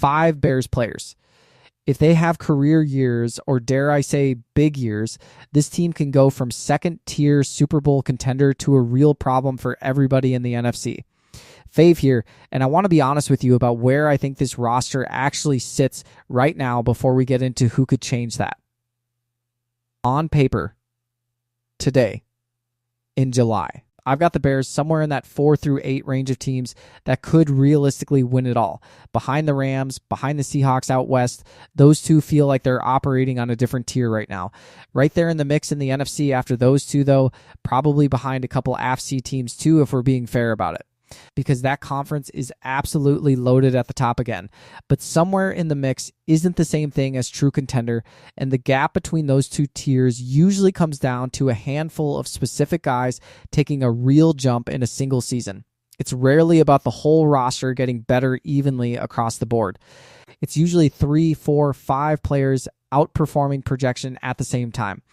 5 Bears players. If they have career years, or dare I say big years, this team can go from second-tier Super Bowl contender to a real problem for everybody in the NFC. Fave here, and I want to be honest with you about where I think this roster actually sits right now before we get into who could change that. On paper, today, in July, I've got the Bears somewhere in that 4 through 8 range of teams that could realistically win it all. Behind the Rams, behind the Seahawks out west, those two feel like they're operating on a different tier right now. Right there in the mix in the NFC after those two, though, probably behind a couple AFC teams too, if we're being fair about it, because that conference is absolutely loaded at the top again. But somewhere in the mix isn't the same thing as true contender, and the gap between those two tiers usually comes down to a handful of specific guys taking a real jump in a single season. It's rarely about the whole roster getting better evenly across the board. It's usually 3, 4, 5 players outperforming projection at the same time.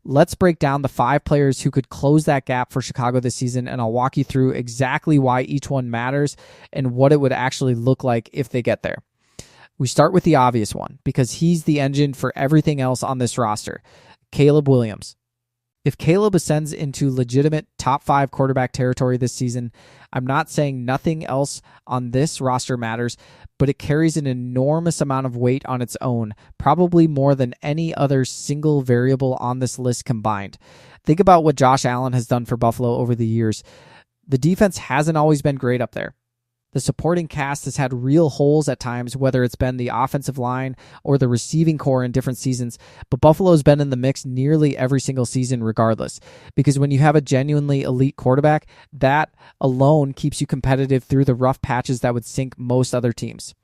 Let's break down the 5 players who could close that gap for Chicago this season, and I'll walk you through exactly why each one matters and what it would actually look like if they get there. We start with the obvious one, because he's the engine for everything else on this roster, Caleb Williams. If Caleb ascends into legitimate top 5 quarterback territory this season, I'm not saying nothing else on this roster matters, but it carries an enormous amount of weight on its own, probably more than any other single variable on this list combined. Think about what Josh Allen has done for Buffalo over the years. The defense hasn't always been great up there. The supporting cast has had real holes at times, whether it's been the offensive line or the receiving core in different seasons, but Buffalo's been in the mix nearly every single season regardless, because when you have a genuinely elite quarterback, that alone keeps you competitive through the rough patches that would sink most other teams.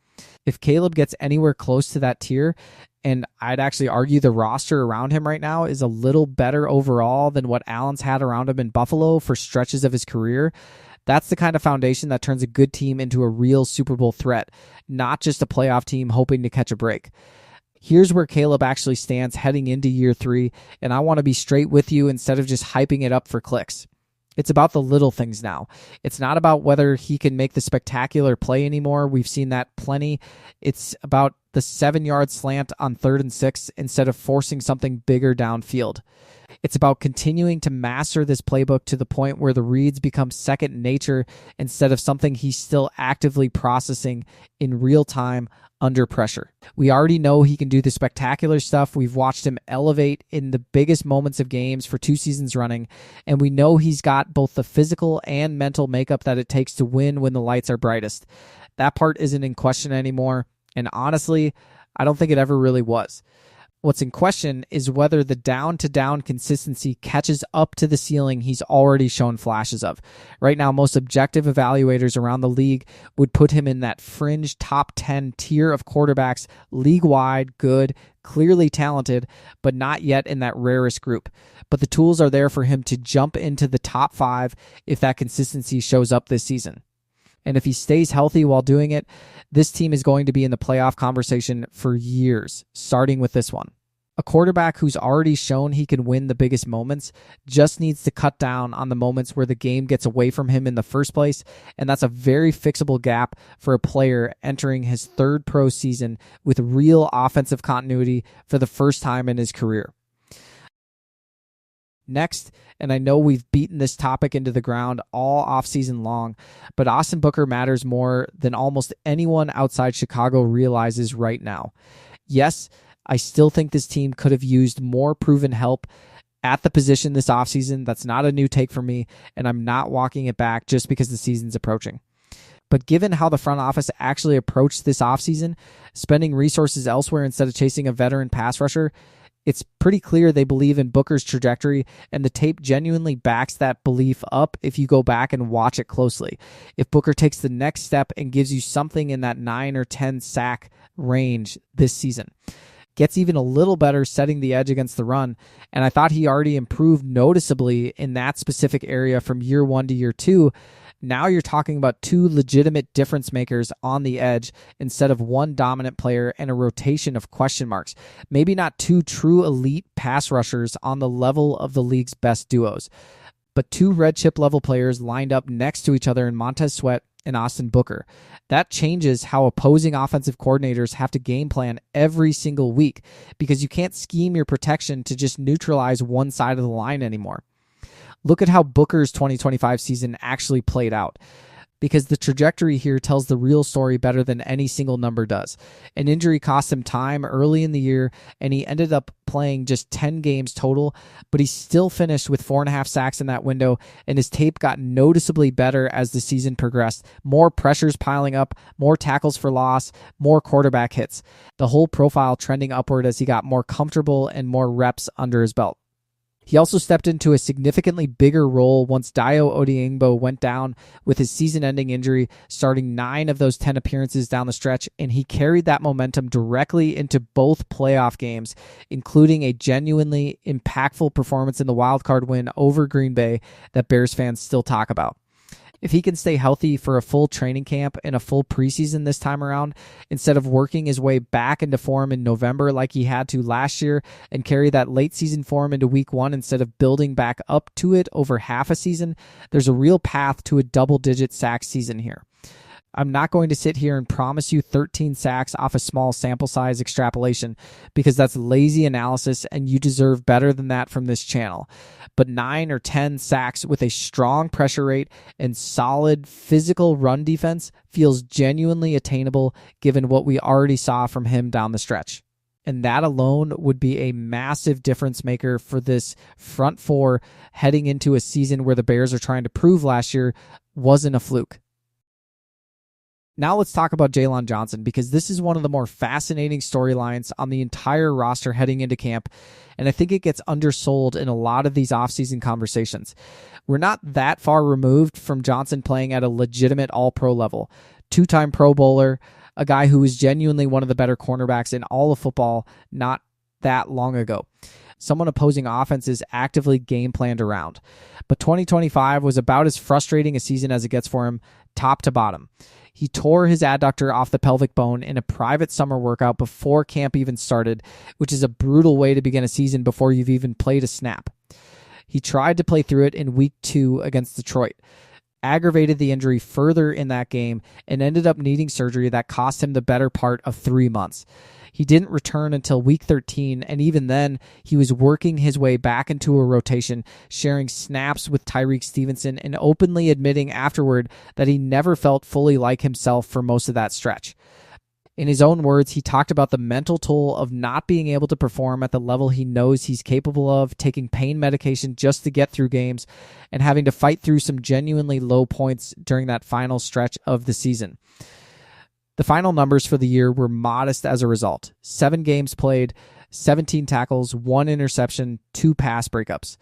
If Caleb gets anywhere close to that tier, and I'd actually argue the roster around him right now is a little better overall than what Allen's had around him in Buffalo for stretches of his career, that's the kind of foundation that turns a good team into a real Super Bowl threat, not just a playoff team hoping to catch a break. Here's where Caleb actually stands heading into year 3, and I want to be straight with you instead of just hyping it up for clicks. It's about the little things now. It's not about whether he can make the spectacular play anymore. We've seen that plenty. It's about the 7-yard slant on 3rd and 6 instead of forcing something bigger downfield. It's about continuing to master this playbook to the point where the reads become second nature instead of something he's still actively processing in real time under pressure. We already know he can do the spectacular stuff. We've watched him elevate in the biggest moments of games for 2 seasons running, and we know he's got both the physical and mental makeup that it takes to win when the lights are brightest. That part isn't in question anymore, and honestly, I don't think it ever really was. What's in question is whether the down-to-down consistency catches up to the ceiling he's already shown flashes of. Right now, most objective evaluators around the league would put him in that fringe top 10 tier of quarterbacks, league-wide, good, clearly talented, but not yet in that rarest group. But the tools are there for him to jump into the top 5 if that consistency shows up this season. And if he stays healthy while doing it, this team is going to be in the playoff conversation for years, starting with this one. A quarterback who's already shown he can win the biggest moments just needs to cut down on the moments where the game gets away from him in the first place, and that's a very fixable gap for a player entering his 3rd pro season with real offensive continuity for the first time in his career. Next, and I know we've beaten this topic into the ground all offseason long, but Austin Booker matters more than almost anyone outside Chicago realizes right now. Yes, I still think this team could have used more proven help at the position this offseason. That's not a new take for me, and I'm not walking it back just because the season's approaching. But given how the front office actually approached this offseason, spending resources elsewhere instead of chasing a veteran pass rusher, it's pretty clear they believe in Booker's trajectory, and the tape genuinely backs that belief up if you go back and watch it closely. If Booker takes the next step and gives you something in that 9 or 10 sack range this season, gets even a little better setting the edge against the run, and I thought he already improved noticeably in that specific area from year 1 to year 2, now you're talking about 2 legitimate difference makers on the edge instead of one dominant player and a rotation of question marks. Maybe not 2 true elite pass rushers on the level of the league's best duos, but 2 red chip level players lined up next to each other in Montez Sweat and Austin Booker. That changes how opposing offensive coordinators have to game plan every single week because you can't scheme your protection to just neutralize one side of the line anymore. Look at how Booker's 2025 season actually played out, because the trajectory here tells the real story better than any single number does. An injury cost him time early in the year, and he ended up playing just 10 games total, but he still finished with 4.5 sacks in that window, and his tape got noticeably better as the season progressed. More pressures piling up, more tackles for loss, more quarterback hits. The whole profile trending upward as he got more comfortable and more reps under his belt. He also stepped into a significantly bigger role once Dayo Odeyingbo went down with his season-ending injury, starting 9 of those 10 appearances down the stretch, and he carried that momentum directly into both playoff games, including a genuinely impactful performance in the wildcard win over Green Bay that Bears fans still talk about. If he can stay healthy for a full training camp and a full preseason this time around, instead of working his way back into form in November like he had to last year and carry that late season form into week 1 instead of building back up to it over half a season, there's a real path to a double-digit sack season here. I'm not going to sit here and promise you 13 sacks off a small sample size extrapolation because that's lazy analysis and you deserve better than that from this channel. But 9 or 10 sacks with a strong pressure rate and solid physical run defense feels genuinely attainable given what we already saw from him down the stretch. And that alone would be a massive difference maker for this front four heading into a season where the Bears are trying to prove last year wasn't a fluke. Now let's talk about Jaylon Johnson, because this is one of the more fascinating storylines on the entire roster heading into camp, and I think it gets undersold in a lot of these offseason conversations. We're not that far removed from Johnson playing at a legitimate all-pro level. 2-time Pro Bowler, a guy who was genuinely one of the better cornerbacks in all of football not that long ago. Someone opposing offenses actively game planned around. But 2025 was about as frustrating a season as it gets for him, top to bottom. He tore his adductor off the pelvic bone in a private summer workout before camp even started, which is a brutal way to begin a season before you've even played a snap. He tried to play through it in week 2 against Detroit, aggravated the injury further in that game, and ended up needing surgery that cost him the better part of 3 months. He didn't return until week 13, and even then, he was working his way back into a rotation, sharing snaps with Tyreek Stevenson and openly admitting afterward that he never felt fully like himself for most of that stretch. In his own words, he talked about the mental toll of not being able to perform at the level he knows he's capable of, taking pain medication just to get through games, and having to fight through some genuinely low points during that final stretch of the season. The final numbers for the year were modest as a result. 7 games played, 17 tackles, 1 interception, 2 pass breakups.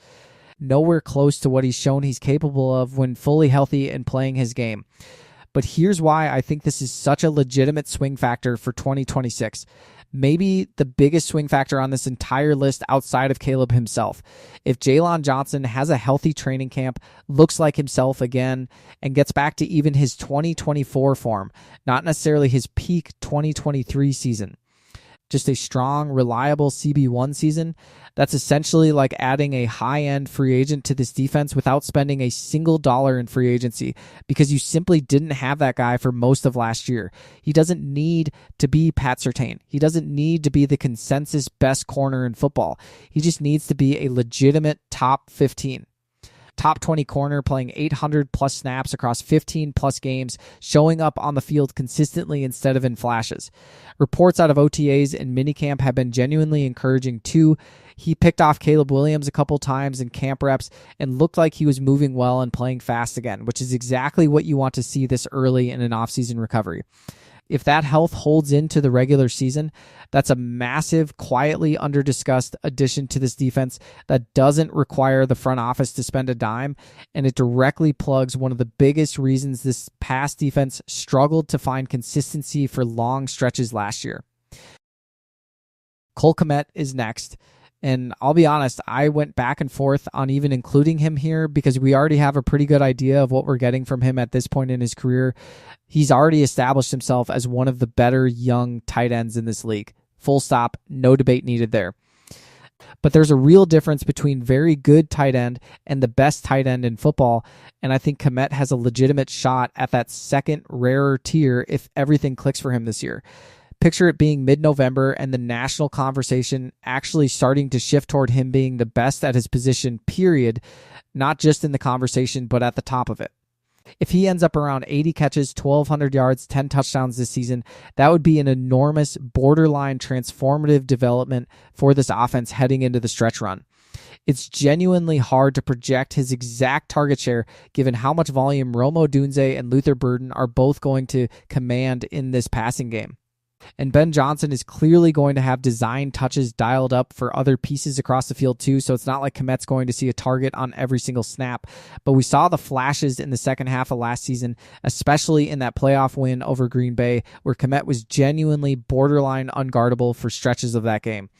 Nowhere close to what he's shown he's capable of when fully healthy and playing his game. But here's why I think this is such a legitimate swing factor for 2026. Maybe the biggest swing factor on this entire list outside of Caleb himself. If Jaylon Johnson has a healthy training camp, looks like himself again, and gets back to even his 2024 form, not necessarily his peak 2023 season, just a strong, reliable CB1 season, that's essentially like adding a high-end free agent to this defense without spending a single dollar in free agency, because you simply didn't have that guy for most of last year. He doesn't need to be Pat Surtain. He doesn't need to be the consensus best corner in football. He just needs to be a legitimate top 15. Top 20 corner playing 800 plus snaps across 15 plus games, showing up on the field consistently instead of in flashes. Reports out of OTAs and minicamp have been genuinely encouraging too. He picked off Caleb Williams a couple times in camp reps and looked like he was moving well and playing fast again, which is exactly what you want to see this early in an offseason recovery. If that health holds into the regular season, that's a massive, quietly under-discussed addition to this defense that doesn't require the front office to spend a dime, and it directly plugs one of the biggest reasons this past defense struggled to find consistency for long stretches last year. Cole Kmet is next. And I'll be honest, I went back and forth on even including him here because we already have a pretty good idea of what we're getting from him at this point in his career. He's already established himself as one of the better young tight ends in this league. Full stop, no debate needed there. But there's a real difference between very good tight end and the best tight end in football, and I think Kmet has a legitimate shot at that second rarer tier if everything clicks for him this year. Picture it being mid-November and the national conversation actually starting to shift toward him being the best at his position, period, not just in the conversation, but at the top of it. If he ends up around 80 catches, 1,200 yards, 10 touchdowns this season, that would be an enormous, borderline transformative development for this offense heading into the stretch run. It's genuinely hard to project his exact target share given how much volume Rome Odunze and Luther Burden are both going to command in this passing game. And Ben Johnson is clearly going to have design touches dialed up for other pieces across the field too, so it's not like Kmet's going to see a target on every single snap. But we saw the flashes in the second half of last season, especially in that playoff win over Green Bay, where Kmet was genuinely borderline unguardable for stretches of that game.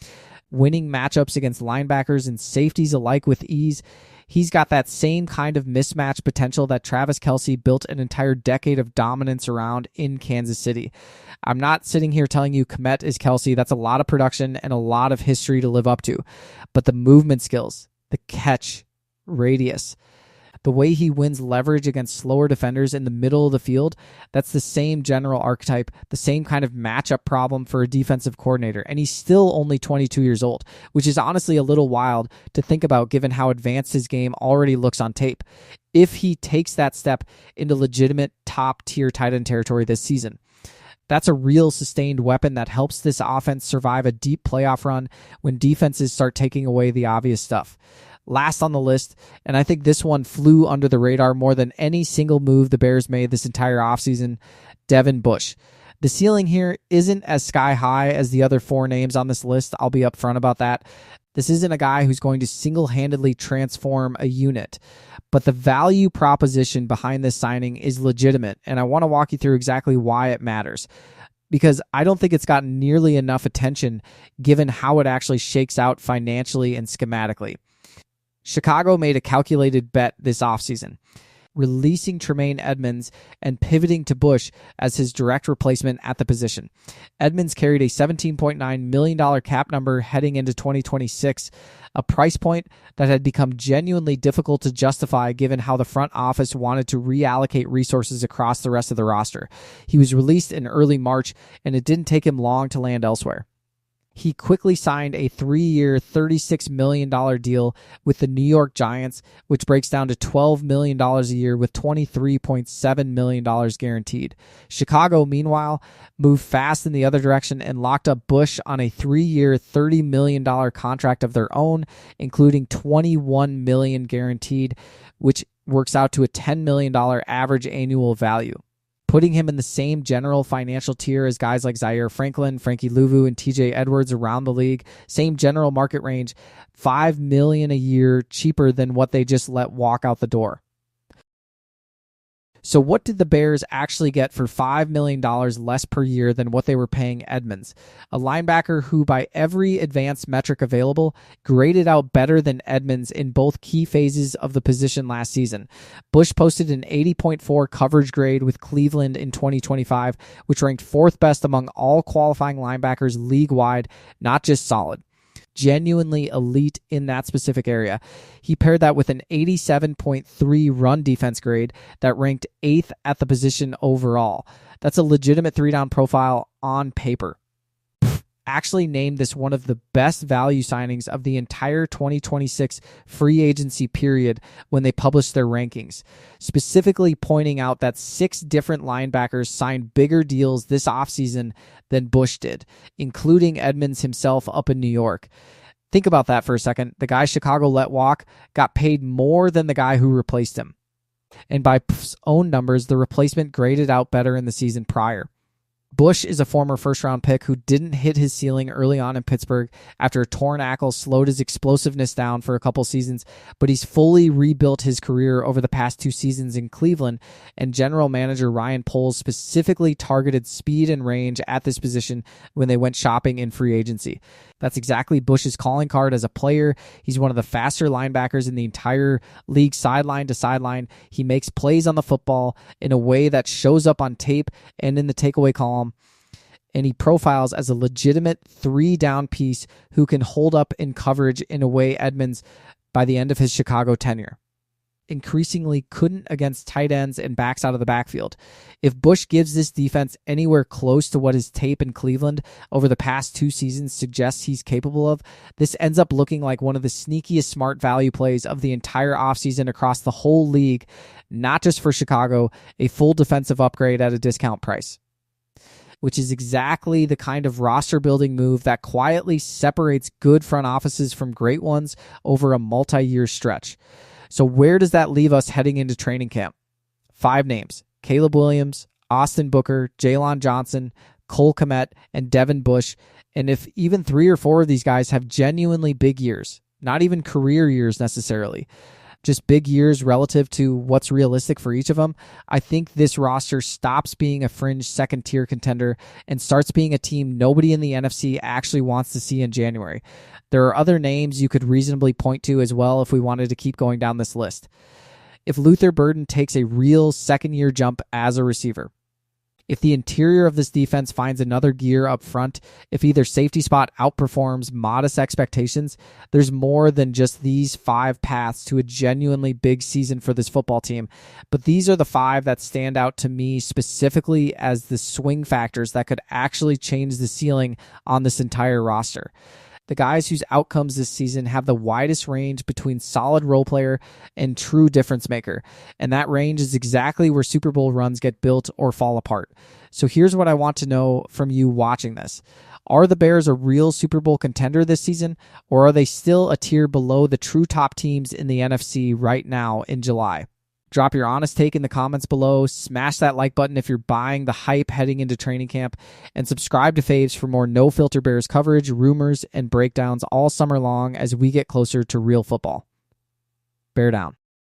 Winning matchups against linebackers and safeties alike with ease. He's got that same kind of mismatch potential that Travis Kelce built an entire decade of dominance around in Kansas City. I'm not sitting here telling you Kmet is Kelce. That's a lot of production and a lot of history to live up to. But the movement skills, the catch, radius, the way he wins leverage against slower defenders in the middle of the field, that's the same general archetype, the same kind of matchup problem for a defensive coordinator. And he's still only 22 years old, which is honestly a little wild to think about given how advanced his game already looks on tape. If he takes that step into legitimate top-tier tight end territory this season, that's a real sustained weapon that helps this offense survive a deep playoff run when defenses start taking away the obvious stuff. Last on the list, and I think this one flew under the radar more than any single move the Bears made this entire offseason, Devin Bush. The ceiling here isn't as sky high as the other four names on this list. I'll be upfront about that. This isn't a guy who's going to single-handedly transform a unit, but the value proposition behind this signing is legitimate, and I want to walk you through exactly why it matters, because I don't think it's gotten nearly enough attention given how it actually shakes out financially and schematically. Chicago made a calculated bet this offseason, releasing Tremaine Edmunds and pivoting to Bush as his direct replacement at the position. Edmunds carried a $17.9 million cap number heading into 2026, a price point that had become genuinely difficult to justify given how the front office wanted to reallocate resources across the rest of the roster. He was released in early March, and it didn't take him long to land elsewhere. He quickly signed a 3-year, $36 million deal with the New York Giants, which breaks down to $12 million a year with $23.7 million guaranteed. Chicago, meanwhile, moved fast in the other direction and locked up Bush on a 3-year, $30 million contract of their own, including $21 million guaranteed, which works out to a $10 million average annual value, putting him in the same general financial tier as guys like Zaire Franklin, Frankie Louvu, and TJ Edwards around the league. Same general market range, $5 million a year cheaper than what they just let walk out the door. So what did the Bears actually get for $5 million less per year than what they were paying Edmunds? A linebacker who, by every advanced metric available, graded out better than Edmunds in both key phases of the position last season. Bush posted an 80.4 coverage grade with Cleveland in 2025, which ranked fourth best among all qualifying linebackers league-wide, not just solid. Genuinely elite in that specific area. He paired that with an 87.3 run defense grade that ranked 8th at the position overall. That's a legitimate 3-down profile on paper. Actually named this one of the best value signings of the entire 2026 free agency period when they published their rankings, specifically pointing out that 6 different linebackers signed bigger deals this offseason than Bush did, including Edmunds himself up in New York. Think about that for a second. The guy Chicago let walk got paid more than the guy who replaced him. And by Puff's own numbers, the replacement graded out better in the season prior. Bush is a former first-round pick who didn't hit his ceiling early on in Pittsburgh after a torn ankle slowed his explosiveness down for a couple seasons, but he's fully rebuilt his career over the past 2 seasons in Cleveland, and general manager Ryan Poles specifically targeted speed and range at this position when they went shopping in free agency. That's exactly Bush's calling card as a player. He's one of the faster linebackers in the entire league, sideline to sideline. He makes plays on the football in a way that shows up on tape and in the takeaway column. and he profiles as a legitimate 3-down piece who can hold up in coverage in a way Edmonds by the end of his Chicago tenure increasingly couldn't against tight ends and backs out of the backfield. If Bush gives this defense anywhere close to what his tape in Cleveland over the past 2 seasons suggests he's capable of, this ends up looking like one of the sneakiest smart value plays of the entire offseason across the whole league, not just for Chicago, a full defensive upgrade at a discount price, which is exactly the kind of roster building move that quietly separates good front offices from great ones over a multi-year stretch. So where does that leave us heading into training camp? 5 names: Caleb Williams, Austin Booker, Jalen Johnson, Cole Kmet, and Devin Bush. And if even 3 or 4 of these guys have genuinely big years, not even career years necessarily, just big years relative to what's realistic for each of them, I think this roster stops being a fringe second-tier contender and starts being a team nobody in the NFC actually wants to see in January. There are other names you could reasonably point to as well if we wanted to keep going down this list. If Luther Burden takes a real second-year jump as a receiver, if the interior of this defense finds another gear up front, if either safety spot outperforms modest expectations, there's more than just these 5 paths to a genuinely big season for this football team. But these are the 5 that stand out to me specifically as the swing factors that could actually change the ceiling on this entire roster. The guys whose outcomes this season have the widest range between solid role player and true difference maker. And that range is exactly where Super Bowl runs get built or fall apart. So here's what I want to know from you watching this. Are the Bears a real Super Bowl contender this season, or are they still a tier below the true top teams in the NFC right now in July? Drop your honest take in the comments below, smash that like button if you're buying the hype heading into training camp, and subscribe to Faves for more no-filter Bears coverage, rumors, and breakdowns all summer long as we get closer to real football. Bear down.